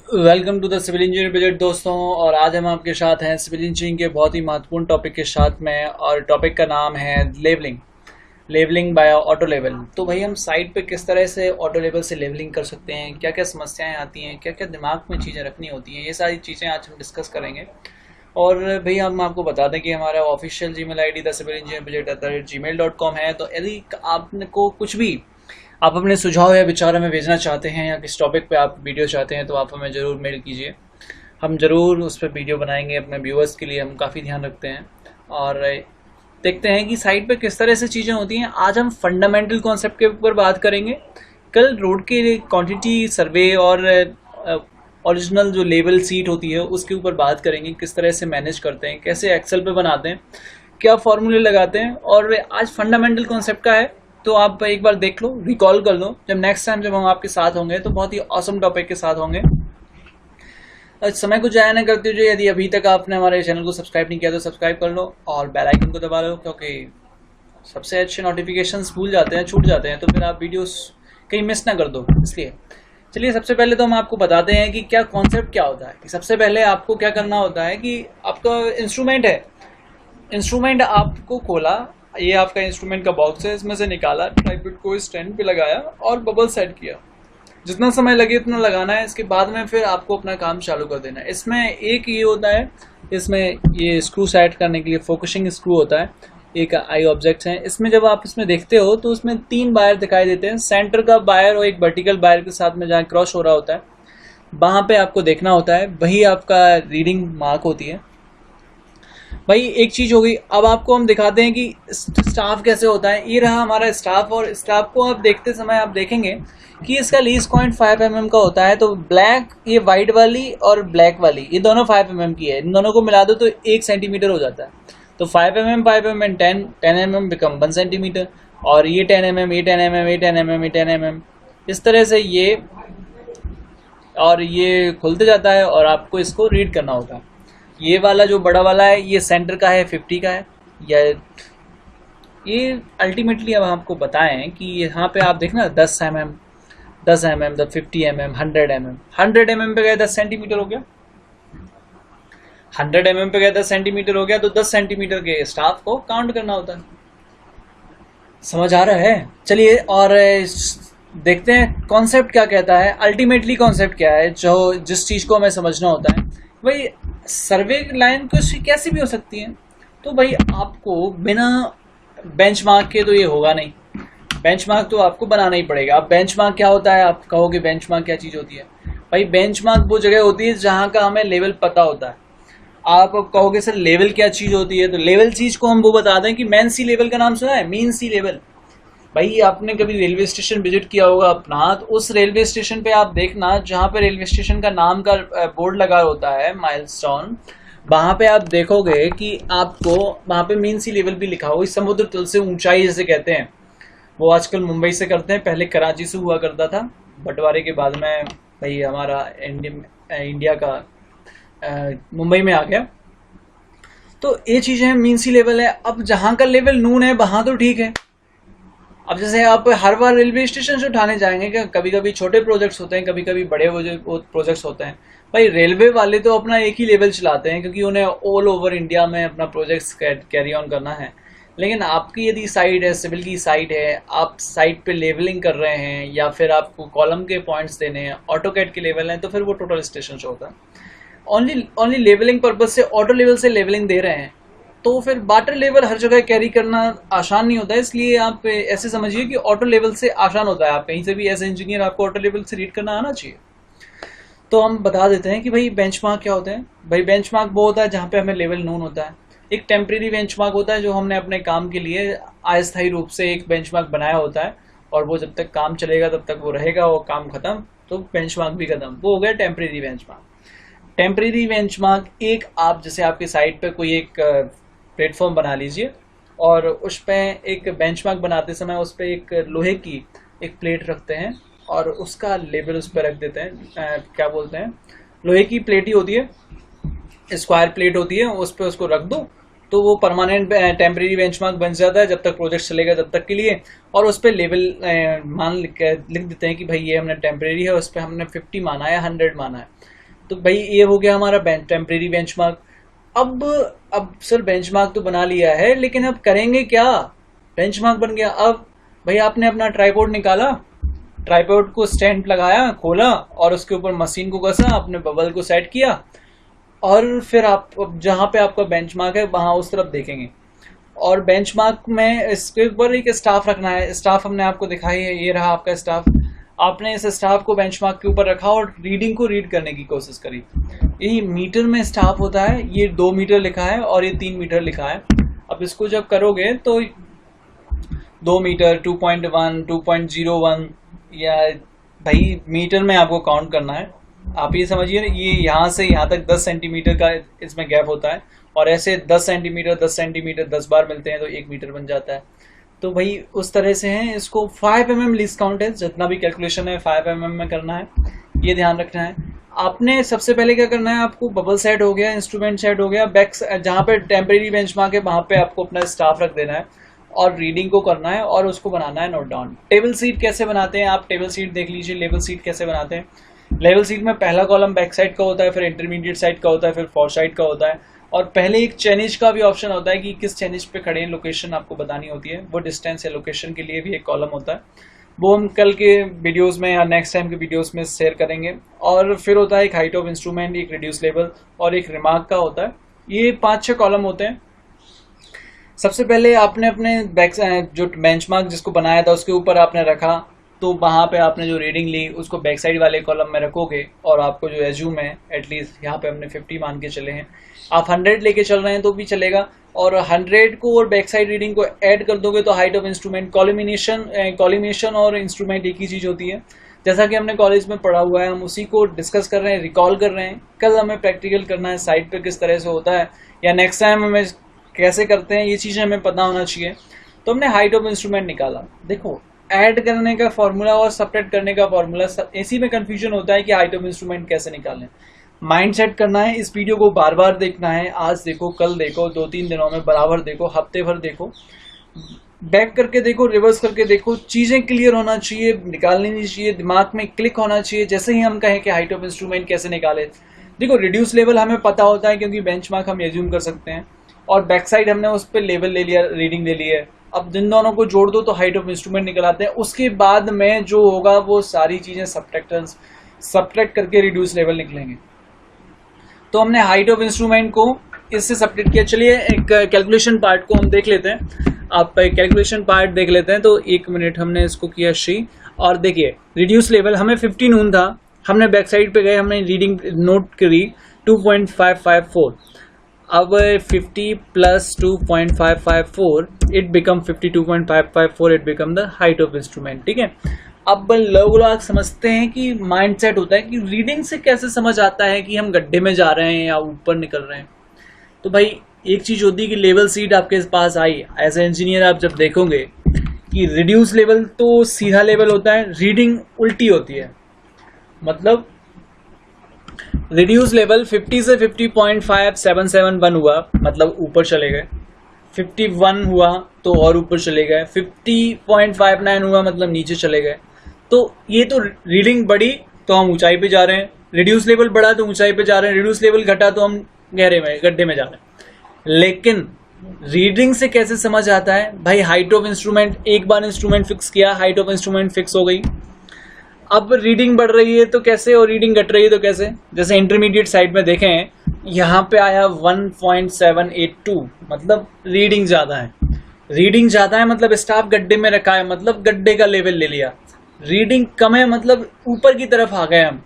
Welcome to the civil engineer budget दोस्तों। और आज हम आपके साथ हैं सिविल इंजीनियरिंग के बहुत ही महत्वपूर्ण टॉपिक के साथ में, और टॉपिक का नाम है लेवलिंग बाय ऑटो लेवल। तो भाई हम साइट पे किस तरह से ऑटो लेवल से लेवलिंग कर सकते हैं, क्या क्या समस्याएं आती हैं, क्या क्या दिमाग में चीज़ें रखनी होती हैं, ये सारी चीज़ें आज हम डिस्कस करेंगे। और भाई हम आपको बता दें कि हमारा official Gmail ID the civil engineer budget @gmail.com है। तो यदि आपको कुछ भी आप अपने सुझाव या विचार हमें भेजना चाहते हैं या किस टॉपिक पे आप वीडियो चाहते हैं तो आप हमें ज़रूर मेल कीजिए। हम ज़रूर उस पर वीडियो बनाएंगे अपने व्यूअर्स के लिए, हम काफ़ी ध्यान रखते हैं। और देखते हैं कि साइट पे किस तरह से चीज़ें होती हैं। आज हम फंडामेंटल कॉन्सेप्ट के ऊपर बात करेंगे। कल रोड के क्वांटिटी सर्वे और ओरिजिनल जो लेवल सीट होती है उसके ऊपर बात करेंगे, किस तरह से मैनेज करते हैं, कैसे एक्सेल पे बनाते हैं, क्या फॉर्मूले लगाते हैं। और आज फंडामेंटल कॉन्सेप्ट का है, तो आप एक बार देख लो, रिकॉल कर लो। जब नेक्स्ट टाइम जब हम आपके साथ होंगे तो बहुत ही ऑसम टॉपिक के साथ होंगे। समय को जाया न करते हुए, यदि अभी तक आपने हमारे चैनल को सब्सक्राइब नहीं किया तो सब्सक्राइब कर लो और बेल आइकन को दबा लो, क्योंकि सबसे अच्छे नोटिफिकेशंस भूल जाते हैं, छूट जाते हैं, तो फिर आप वीडियोस कहीं मिस ना कर दो। इसलिए चलिए सबसे पहले तो हम आपको बताते हैं कि क्या कॉन्सेप्ट क्या होता है। कि सबसे पहले आपको क्या करना होता है कि आपका इंस्ट्रूमेंट है, इंस्ट्रूमेंट आपको खोला, ये आपका इंस्ट्रूमेंट का बॉक्स है, इसमें से निकाला, ट्राइपॉड को स्टैंड पे लगाया और बबल सेट किया। जितना समय लगे उतना लगाना है। इसके बाद में फिर आपको अपना काम चालू कर देना है। इसमें एक ये होता है, इसमें ये स्क्रू सेट करने के लिए फोकसिंग स्क्रू होता है, एक आई ऑब्जेक्ट है। इसमें जब आप इसमें देखते हो तो उसमें 3 वायर दिखाई देते हैं। सेंटर का वायर और एक वर्टिकल वायर के साथ में जहाँ क्रॉस हो रहा होता है वहाँ पे आपको देखना होता है, वही आपका रीडिंग मार्क होती है। भाई एक चीज हो गई। अब आपको हम दिखाते हैं कि स्टाफ कैसे होता है। ये रहा हमारा स्टाफ, और स्टाफ को आप देखते समय आप देखेंगे कि इसका लीज पॉइंट 5 mm का होता है। तो ब्लैक, ये वाइट वाली और ब्लैक वाली, ये दोनों 5 mm की है। इन दोनों को मिला दो तो 1 सेंटीमीटर हो जाता है। तो 5 mm 10 mm बिकम 1 सेंटीमीटर, और ये 10 mm, ये 10 mm, ये 10 mm, ये 10 mm, इस तरह से ये और ये खुलते जाता है और आपको इसको रीड करना होता है। ये वाला जो बड़ा वाला है ये सेंटर का है, 50 का है। या ये अल्टीमेटली अब आपको बताएं कि यहाँ पे आप देखना 10 mm, 50 mm, 100 mm, 100 mm पे गए 10 सेंटीमीटर हो गया, 100 mm पे गए 10 सेंटीमीटर हो गया। तो 10 सेंटीमीटर के स्टाफ को काउंट करना होता है। समझ आ रहा है? चलिए और देखते हैं कॉन्सेप्ट क्या कहता है। अल्टीमेटली कॉन्सेप्ट क्या है, जो जिस चीज को हमें समझना होता है। भाई सर्वे लाइन कुछ कैसी भी हो सकती है, तो भाई आपको बिना बेंचमार्क के तो ये होगा नहीं। बेंचमार्क तो आपको बनाना ही पड़ेगा। अब बेंचमार्क क्या होता है, आप कहोगे बेंचमार्क क्या चीज़ होती है। भाई बेंचमार्क वो जगह होती है जहाँ का हमें लेवल पता होता है। आप कहोगे सर लेवल क्या चीज़ होती है, तो लेवल चीज़ को हम वो बता दें कि मेन सी लेवल का नाम सुना है, मीन सी लेवल। भाई आपने कभी रेलवे स्टेशन विजिट किया होगा अपना, तो उस रेलवे स्टेशन पे आप देखना जहाँ पे रेलवे स्टेशन का नाम का बोर्ड लगा होता है, माइलस्टोन, वहां पे आप देखोगे कि आपको वहां पे मीन सी लेवल भी लिखा हो। इस समुद्र तल से ऊंचाई जैसे कहते हैं, वो आजकल मुंबई से करते हैं, पहले कराची से हुआ करता था, बंटवारे के बाद में भाई हमारा इंडिया का मुंबई में आ गया। तो ये चीजें मीन सी लेवल है। अब जहाँ का लेवल नून है वहां तो ठीक है। अब जैसे आप हर बार रेलवे स्टेशन से उठाने जाएंगे, क्या कभी कभी छोटे प्रोजेक्ट्स होते हैं, कभी कभी बड़े प्रोजेक्ट्स होते हैं। भाई रेलवे वाले तो अपना एक ही लेवल चलाते हैं, क्योंकि उन्हें ऑल ओवर इंडिया में अपना प्रोजेक्ट्स कैरी ऑन करना है। लेकिन आपकी यदि साइट है, सिविल की साइट है, आप साइट पे लेवलिंग कर रहे हैं या फिर आपको कॉलम के पॉइंट्स देने हैं, ऑटोकैड के लेवल हैं, तो फिर वो टोटल स्टेशन से होता है। ओनली लेवलिंग पर्पज से ऑटो लेवल से लेवलिंग दे रहे हैं, तो फिर वाटर लेवल हर जगह कैरी करना आसान नहीं होता है। इसलिए आप ऐसे समझिए कि ऑटो लेवल से आसान होता है। आप कहीं से भी एज इंजीनियर आपको ऑटो लेवल से रीड करना आना चाहिए। तो हम बता देते हैं कि भाई बेंचमार्क क्या होते हैं। भाई बेंचमार्क वो होता है जहाँ पे हमें लेवल नोन होता है। एक टेम्परेरी बेंचमार्क होता है जो हमने अपने काम के लिए अस्थायी रूप से एक बेंचमार्क बनाया होता है, और वो जब तक काम चलेगा तब तक वो रहेगा, वो काम खत्म तो बेंचमार्क भी खत्म। वो हो गया टेम्परेरी बेंचमार्क। टेम्परेरी बेंचमार्क एक, आप जैसे आपके साइट पे कोई एक प्लेटफॉर्म बना लीजिए और उस पर एक बेंचमार्क बनाते समय उस पर एक लोहे की एक प्लेट रखते हैं और उसका लेबल उस पर रख देते हैं। क्या बोलते हैं, लोहे की प्लेट ही होती है, स्क्वायर प्लेट होती है, उस पर उसको रख दो तो वो परमानेंट टेम्परेरी बेंचमार्क बन जाता है जब तक प्रोजेक्ट चलेगा तब तक के लिए। और उस पर लेवल मान लिख देते हैं कि भाई ये हमने टेम्परेरी है, उस पर हमने 50 माना है, 100 माना है। तो भाई ये हो गया हमारा टेम्परेरी बेंचमार्क। अब सर बेंचमार्क तो बना लिया है, लेकिन अब करेंगे क्या? बेंचमार्क बन गया। अब भाई आपने अपना ट्राइपॉड निकाला, ट्राइपॉड को स्टैंड लगाया, खोला और उसके ऊपर मशीन को कसा, अपने बबल को सेट किया और फिर आप जहां पे आपका बेंचमार्क है वहां उस तरफ देखेंगे। और बेंचमार्क में इसके ऊपर एक स्टाफ रखना है। स्टाफ हमने आपको दिखाई है, ये रहा आपका स्टाफ। आपने इस स्टाफ को बेंचमार्क के ऊपर रखा और रीडिंग को रीड करने की कोशिश करी। ये मीटर में स्टाफ होता है, ये 2 मीटर लिखा है और ये 3 मीटर लिखा है। अब इसको जब करोगे तो 2 मीटर, 2.1, 2.01 या भाई मीटर में आपको काउंट करना है। आप ये समझिए ये यहाँ से यहाँ तक 10 सेंटीमीटर का इसमें गैप होता है और ऐसे 10 सेंटीमीटर 10 सेंटीमीटर 10 बार मिलते हैं तो 1 मीटर बन जाता है। तो भाई उस तरह से है। इसको 5 mm लीस्ट काउंट है, जितना भी कैलकुलेशन है 5 mm में करना है, ये ध्यान रखना है। आपने सबसे पहले क्या करना है, आपको बबल सेट हो गया, इंस्ट्रूमेंट सेट हो गया, बैक जहाँ पे टेम्परेरी बेंचमार्क है वहाँ पे आपको अपना स्टाफ रख देना है और रीडिंग को करना है और उसको बनाना है नोट डाउन। टेबल सीट कैसे बनाते हैं, आप टेबल सीट देख लीजिए। लेवल सीट कैसे बनाते हैं, लेवल सीट में पहला कॉलम बैक साइड का होता है, फिर इंटरमीडिएट साइड का होता है, फिर फोर साइड का होता है और पहले एक चेनिज का भी ऑप्शन होता है कि किस चेनिज पे खड़े हैं, लोकेशन आपको बतानी होती है। वो डिस्टेंस या लोकेशन के लिए भी एक कॉलम होता है, वो हम कल के वीडियोस में या नेक्स्ट टाइम के वीडियोस में शेयर करेंगे। और फिर होता है एक हाइट ऑफ इंस्ट्रूमेंट, एक रिड्यूस लेवल और एक रिमार्क का होता है। ये 5-6 कॉलम होते हैं। सबसे पहले आपने अपने बैक जो बेंचमार्क जिसको बनाया था उसके ऊपर आपने रखा, तो वहाँ पे आपने जो रीडिंग ली उसको बैक साइड वाले कॉलम में रखोगे और आपको जो एज्यूम है, एटलीस्ट यहाँ पे हमने 50 मान के चले हैं, आप 100 लेके चल रहे हैं तो भी चलेगा। और 100 को और बैक साइड रीडिंग को ऐड कर दोगे तो हाइट ऑफ इंस्ट्रूमेंट, कॉलिमेशन और इंस्ट्रूमेंट एक ही चीज होती है। जैसा कि हमने कॉलेज में पढ़ा हुआ है, हम उसी को डिस्कस कर रहे हैं, रिकॉल कर रहे हैं। कल हमें प्रैक्टिकल करना है, साइट पे किस तरह से होता है या नेक्स्ट टाइम हमें कैसे करते हैं, ये चीजें हमें पता होना चाहिए। तो हमने हाइट ऑफ इंस्ट्रूमेंट निकाला। देखो, ऐड करने का फॉर्मूला और सब्ट्रैक्ट करने का फॉर्मूला, इसी में कंफ्यूजन होता है कि हाइट ऑफ इंस्ट्रूमेंट कैसे निकालें। माइंड सेट करना है, इस वीडियो को बार बार देखना है, आज देखो, कल देखो, 2-3 दिनों में बराबर देखो, हफ्ते भर देखो, बैक करके देखो, रिवर्स करके देखो, चीजें क्लियर होना चाहिए, निकालनी नहीं चाहिए, दिमाग में क्लिक होना चाहिए। जैसे ही हम कहें कि हाइट ऑफ इंस्ट्रूमेंट कैसे निकाले, देखो रिड्यूस लेवल हमें पता होता है क्योंकि बेंचमार्क हम एज्यूम कर सकते हैं और बैक साइड हमने उस पर लेवल ले लिया, रीडिंग ले ली है। अब जिन दोनों को जोड़ दो तो हाइट ऑफ इंस्ट्रूमेंट निकल आते हैं। उसके बाद में जो होगा वो सारी चीजें सब्ट्रैक्ट करके रिड्यूस लेवल निकलेंगे। तो हमने हाइट ऑफ इंस्ट्रूमेंट को इससे सब्ट्रैक्ट किया। चलिए एक कैलकुलेशन पार्ट को हम देख लेते हैं। आप कैलकुलेशन पार्ट देख लेते हैं। तो 1 मिनट हमने इसको किया शी, और देखिए रिड्यूस लेवल हमें 50 नून था, हमने बैक साइड पे गए, हमने रीडिंग नोट करी 2.554। अब 50 plus 2.554 it become 52.554, it become the height of instrument. ठीक है, अब लोग समझते हैं कि माइंडसेट होता है कि रीडिंग से कैसे समझ आता है कि हम गड्ढे में जा रहे हैं या ऊपर निकल रहे हैं। तो भाई एक चीज होती है कि लेवल सीट आपके पास आई, एज ए इंजीनियर आप जब देखोगे कि रिड्यूस लेवल तो सीधा लेवल होता है, रीडिंग उल्टी होती है। मतलब रिड्यूस लेवल 50 से 50.5771 हुआ, मतलब ऊपर चले गए। 51 हुआ तो और ऊपर चले गए। 50.59 हुआ मतलब नीचे चले गए। तो ये तो रीडिंग बढ़ी तो हम ऊंचाई पे जा रहे हैं, रिड्यूस लेवल बढ़ा तो ऊंचाई पे जा रहे हैं, रिड्यूस लेवल घटा तो हम गड्ढे में जा रहे हैं। लेकिन रीडिंग से कैसे समझ आता है भाई? हाइट ऑफ इंस्ट्रूमेंट, एक बार इंस्ट्रूमेंट फिक्स किया, हाइट ऑफ इंस्ट्रूमेंट फिक्स हो गई। अब रीडिंग बढ़ रही है तो कैसे और रीडिंग घट रही है तो कैसे? जैसे इंटरमीडिएट साइड में देखें, यहाँ पे आया 1.782, मतलब रीडिंग ज्यादा है। रीडिंग ज्यादा है मतलब स्टाफ गड्ढे में रखा है, मतलब गड्ढे का लेवल ले लिया। रीडिंग कम है मतलब ऊपर की तरफ आ गए हम,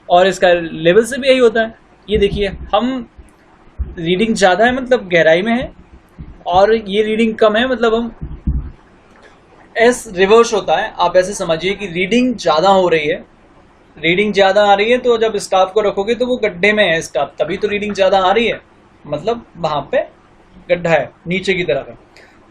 और इसका लेवल से भी यही होता है। ये देखिए, हम रीडिंग ज्यादा है मतलब गहराई में है, और ये रीडिंग कम है मतलब हम एस रिवर्स होता है। आप ऐसे समझिए कि रीडिंग ज्यादा हो रही है, रीडिंग ज्यादा आ रही है, तो जब स्टाफ को रखोगे तो वो गड्ढे में है स्टाफ, तभी तो रीडिंग ज्यादा आ रही है, मतलब वहां पे गड्ढा है, नीचे की तरफ है।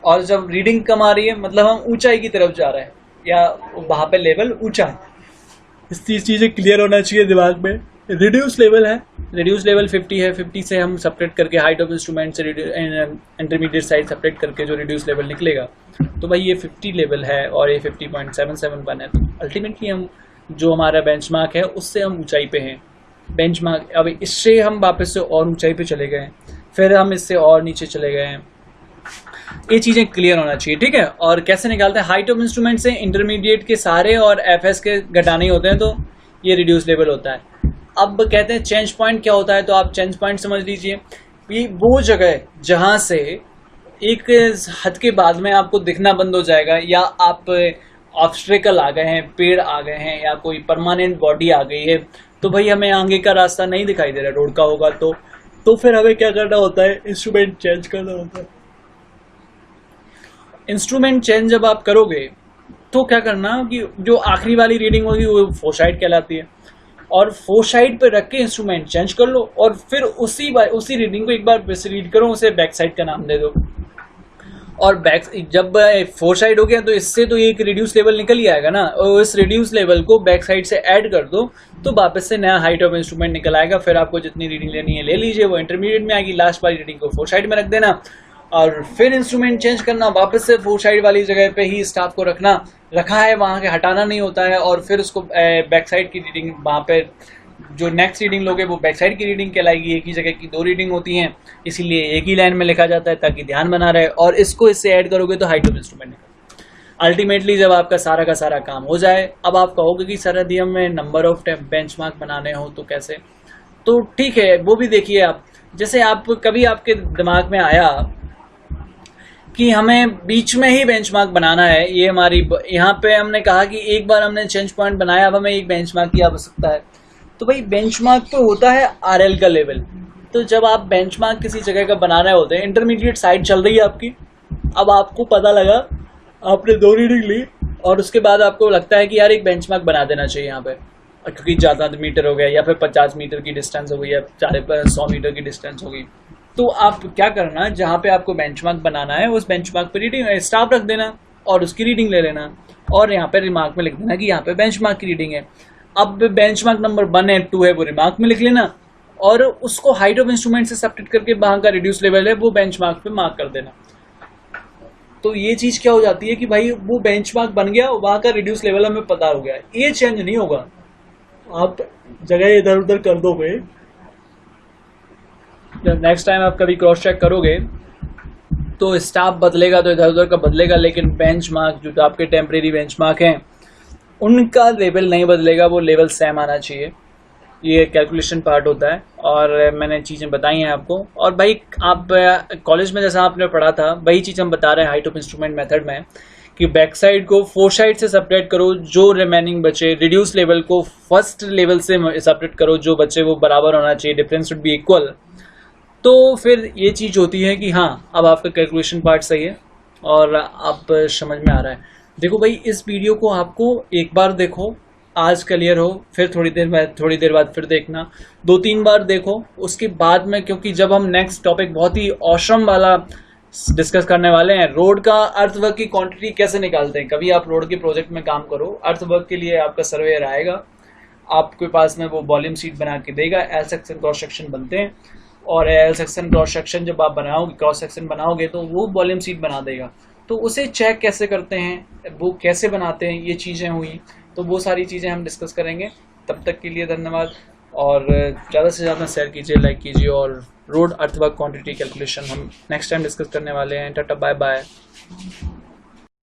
और जब रीडिंग कम आ रही है मतलब हम ऊंचाई की तरफ जा रहे हैं, या वहां पे लेवल ऊंचा है। इस चीजें क्लियर होना चाहिए दिमाग में। रिड्यूस लेवल है, रिड्यूस लेवल 50 है, 50 से हम सपरेट करके हाइट ऑफ इंस्ट्रूमेंट से इंटरमीडिएट साइड सपरेट करके जो रिड्यूस लेवल निकलेगा, तो भाई ये 50 लेवल है और ये 50.771 है। तो अल्टीमेटली हम जो हमारा बेंचमार्क है उससे हम ऊंचाई पे हैं। बेंचमार्क। अब इससे हम वापस से और ऊंचाई पे चले गए, फिर हम इससे और नीचे चले गए हैं। ये चीजें क्लियर होना चाहिए, ठीक है। और कैसे निकालते हैं, हाइट ऑफ इंस्ट्रूमेंट से इंटरमीडिएट के सारे और एफएस के घटाने होते हैं, तो ये रिड्यूस लेवल होता है। अब कहते हैं चेंज पॉइंट क्या होता है, तो आप चेंज पॉइंट समझ लीजिए, ये वो जगह जहां से एक हद के बाद में आपको दिखना बंद हो जाएगा, या आप ऑब्स्ट्रिकल आ गए हैं, पेड़ आ गए हैं, या कोई परमानेंट बॉडी आ गई है, तो भाई हमें आगे का रास्ता नहीं दिखाई दे रहा रोड का होगा, तो फिर हमें क्या करना होता है, इंस्ट्रूमेंट चेंज करना होता है। इंस्ट्रूमेंट चेंज जब आप करोगे तो क्या करना कि जो आखिरी वाली रीडिंग होगी वो फोरसाइट कहलाती है, और फोरसाइट पे रख के इंस्ट्रूमेंट चेंज कर लो, और फिर उसी रीडिंग को एक बार रीड करो, उसे बैक साइड का नाम दे दो। और जब फोरसाइट हो गया तो इससे तो एक रिड्यूस लेवल निकल ही आएगा ना, और इस रिड्यूस लेवल को बैक साइड से ऐड कर दो तो वापस से नया हाइट ऑफ इंस्ट्रूमेंट निकल आएगा। फिर आपको जितनी रीडिंग लेनी है ले लीजिए, वो इंटरमीडिएट में आएगी, लास्ट वाली रीडिंग को फोरसाइट में रख देना, और फिर इंस्ट्रूमेंट चेंज करना, वापस से फोरसाइड वाली जगह पे ही स्टाफ को रखा है, वहां के हटाना नहीं होता है, और फिर उसको बैक साइड की रीडिंग, वहां पे जो नेक्स्ट रीडिंग लोगे वो बैक साइड की रीडिंग कहलाएगी। एक ही जगह की 2 रीडिंग होती हैं, इसीलिए एक ही लाइन में लिखा जाता है ताकि ध्यान बना रहे, और इसको इससे ऐड करोगे तो हाइट ऑफ इंस्ट्रूमेंट निकल। अल्टीमेटली जब आपका सारा का सारा काम हो जाए, अब आप कहोगे कि सर यदि हमें नंबर ऑफ बेंचमार्क बनाने हो तो कैसे, तो ठीक है वो भी देखिए आप। जैसे आप कभी आपके दिमाग में आया कि हमें बीच में ही बेंचमार्क बनाना है, ये हमारी यहाँ पे हमने कहा कि एक बार हमने चेंज पॉइंट बनाया, अब हमें एक बेंचमार्क की आवश्यकता है, तो भाई बेंचमार्क तो होता है आरएल का लेवल। तो जब आप बेंचमार्क किसी जगह का बना रहे होते हैं, इंटरमीडिएट साइड चल रही है आपकी, अब आपको पता लगा आपने 2 रीडिंग ली और उसके बाद आपको लगता है कि यार एक बेंचमार्क बना देना चाहिए यहाँ पे, क्योंकि ज़्यादा मीटर हो गया, या फिर 50 मीटर की डिस्टेंस हो गई, या 100 मीटर की डिस्टेंस हो गई, तो आप क्या करना, जहाँ पे आपको बेंचमार्क बनाना है उस बेंचमार्क पे रीडिंग स्टाफ रख देना और उसकी रीडिंग ले लेना, और यहाँ पे रिमार्क में लिख देना कि यहाँ पे बेंचमार्क की रीडिंग है। अब बेंचमार्क नंबर 1 है 2 है वो रिमार्क में लिख लेना, और उसको हाइट ऑफ इंस्ट्रूमेंट से सब्ट्रैक्ट करके वहां का रिड्यूस लेवल है वो बेंचमार्क पे मार्क कर देना। तो ये चीज क्या हो जाती है कि भाई वो बेंचमार्क बन गया, वहां का रिड्यूस लेवल हमें पता हो गया, ये चेंज नहीं होगा। आप जगह इधर उधर कर दोगे, जब नेक्स्ट टाइम आप कभी क्रॉस चेक करोगे तो स्टाफ बदलेगा तो इधर उधर का बदलेगा, लेकिन बेंचमार्क जो आपके टेम्परेरी बेंचमार्क हैं उनका लेवल नहीं बदलेगा, वो लेवल सेम आना चाहिए। ये कैलकुलेशन पार्ट होता है, और मैंने चीज़ें बताई हैं आपको। और भाई आप कॉलेज में जैसा आपने पढ़ा था वही चीज़ हम बता रहे हैं हाइट ऑफ इंस्ट्रूमेंट मेथड में, कि बैक साइड को फोरसाइट से सेपरेट करो, जो रिमेनिंग बचे रिड्यूस लेवल को फर्स्ट लेवल से सेपरेट करो, जो बचे वो बराबर होना चाहिए, डिफरेंस शुड बी इक्वल। तो फिर ये चीज़ होती है कि हाँ अब आपका कैलकुलेशन पार्ट सही है और आप समझ में आ रहा है। देखो भाई इस वीडियो को आपको एक बार देखो, आज क्लियर हो, फिर थोड़ी देर बाद फिर देखना, 2-3 बार देखो, उसके बाद में, क्योंकि जब हम नेक्स्ट टॉपिक बहुत ही औसम वाला डिस्कस करने वाले हैं, रोड का अर्थवर्क की क्वांटिटी कैसे निकालते हैं। कभी आप रोड के प्रोजेक्ट में काम करो, अर्थवर्क के लिए आपका सर्वेयर आएगा, आपके पास में वो वॉल्यूम शीट बना के देगा, एल सेक्शन क्रॉस सेक्शन बनते हैं, और एल सेक्शन क्रॉस सेक्शन जब आप बनाओगे, क्रॉस सेक्शन बनाओगे तो वो वॉल्यूम शीट बना देगा। तो उसे चेक कैसे करते हैं, वो कैसे बनाते हैं, ये चीज़ें हुई, तो वो सारी चीज़ें हम डिस्कस करेंगे। तब तक के लिए धन्यवाद, और ज़्यादा से ज़्यादा शेयर कीजिए, लाइक कीजिए, और रोड अर्थवर्क क्वांटिटी कैलकुलेशन हम नेक्स्ट टाइम डिस्कस करने वाले हैं। Tata bye bye.